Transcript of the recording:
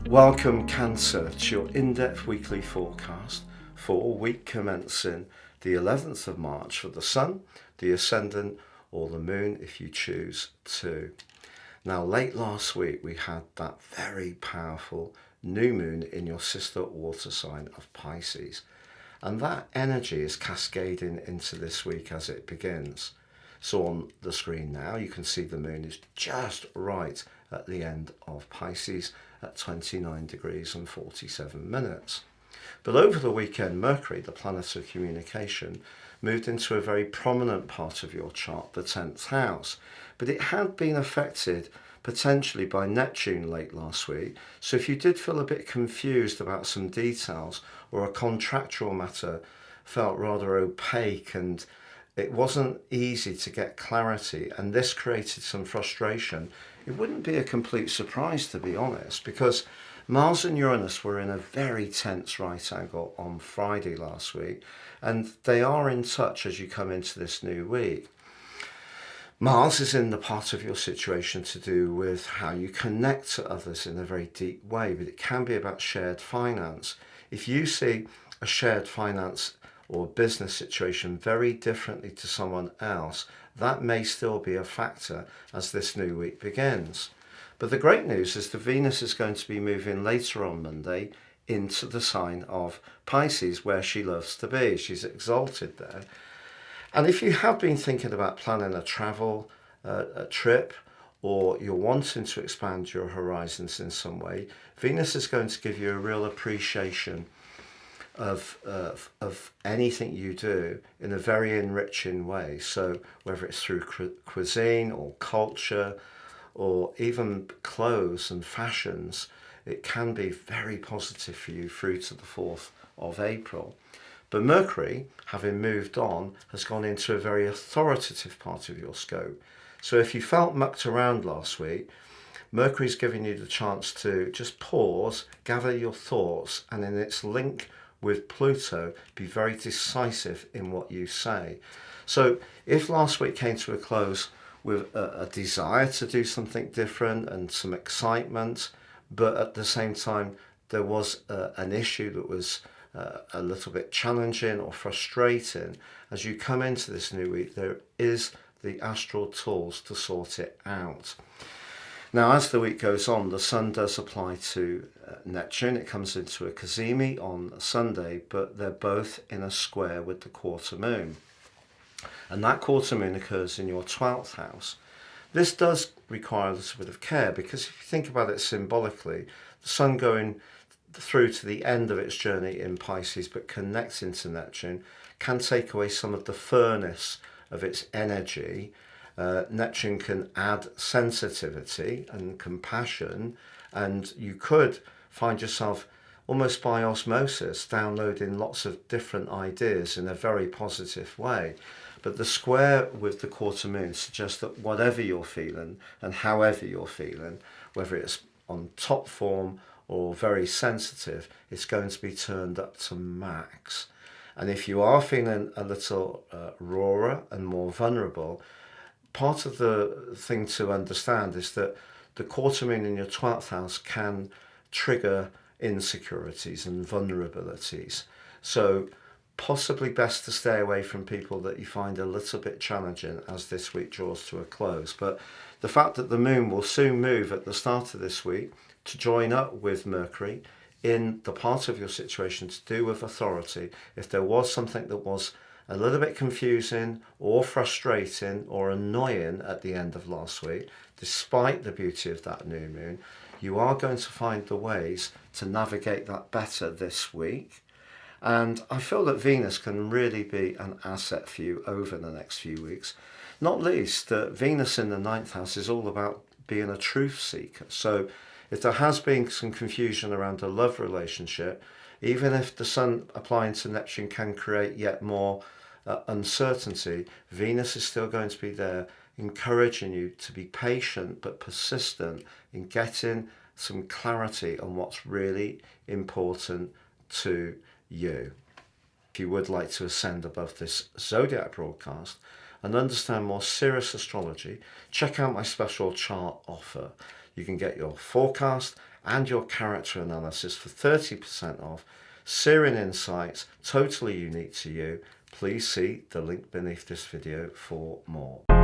Welcome Cancer to your in-depth weekly forecast for week commencing the 11th of March for the Sun, the Ascendant or the Moon if you choose to. Now late last week we had that very powerful new moon in your sister water sign of Pisces, and that energy is cascading into this week as it begins. So on the screen now you can see the moon is just right at the end of Pisces at 29 degrees and 47 minutes. But over the weekend, Mercury, the planet of communication, moved into a very prominent part of your chart, the 10th house. But it had been affected potentially by Neptune late last week. So if you did feel a bit confused about some details or a contractual matter felt rather opaque and it wasn't easy to get clarity, and this created some frustration, it wouldn't be a complete surprise, to be honest, because Mars and Uranus were in a very tense right angle on Friday last week, and they are in touch as you come into this new week. Mars is in the part of your situation to do with how you connect to others in a very deep way, but it can be about shared finance. If you see a shared finance or business situation very differently to someone else, that may still be a factor as this new week begins. But the great news is the Venus is going to be moving later on Monday into the sign of Pisces, where she loves to be. She's exalted there. And if you have been thinking about planning a travel, a trip, or you're wanting to expand your horizons in some way, Venus is going to give you a real appreciation of anything you do in a very enriching way. So whether it's through cuisine or culture or even clothes and fashions, it can be very positive for you through to the 4th of April. But Mercury, having moved on, has gone into a very authoritative part of your scope. So if you felt mucked around last week, Mercury's giving you the chance to just pause, gather your thoughts, and in its link with Pluto, be very decisive in what you say. So if last week came to a close with a desire to do something different and some excitement, but at the same time there was an issue that was a little bit challenging or frustrating, as you come into this new week, there is the astral tools to sort it out. Now, as the week goes on, the Sun does apply to Neptune. It comes into a cazimi on Sunday, but they're both in a square with the quarter moon. And that quarter moon occurs in your 12th house. This does require a little bit of care, because if you think about it symbolically, the Sun going through to the end of its journey in Pisces but connecting to Neptune can take away some of the furnace of its energy. Neptune can add sensitivity and compassion, and you could find yourself almost by osmosis downloading lots of different ideas in a very positive way. But the square with the quarter moon suggests that whatever you're feeling and however you're feeling, whether it's on top form or very sensitive, it's going to be turned up to max. And if you are feeling a little rawer and more vulnerable, part of the thing to understand is that the quarter moon in your 12th house can trigger insecurities and vulnerabilities. So possibly best to stay away from people that you find a little bit challenging as this week draws to a close. But the fact that the moon will soon move at the start of this week to join up with Mercury in the part of your situation to do with authority, if there was something that was a little bit confusing or frustrating or annoying at the end of last week, despite the beauty of that new moon, you are going to find the ways to navigate that better this week. And I feel that Venus can really be an asset for you over the next few weeks. Not least that Venus in the 9th house is all about being a truth seeker. So if there has been some confusion around a love relationship, even if the Sun applying to Neptune can create yet more uncertainty, Venus is still going to be there encouraging you to be patient but persistent in getting some clarity on what's really important to you. If you would like to ascend above this zodiac broadcast and understand more serious astrology, check out my special chart offer. You can get your forecast and your character analysis for 30% off. Searing insights, totally unique to you. Please see the link beneath this video for more.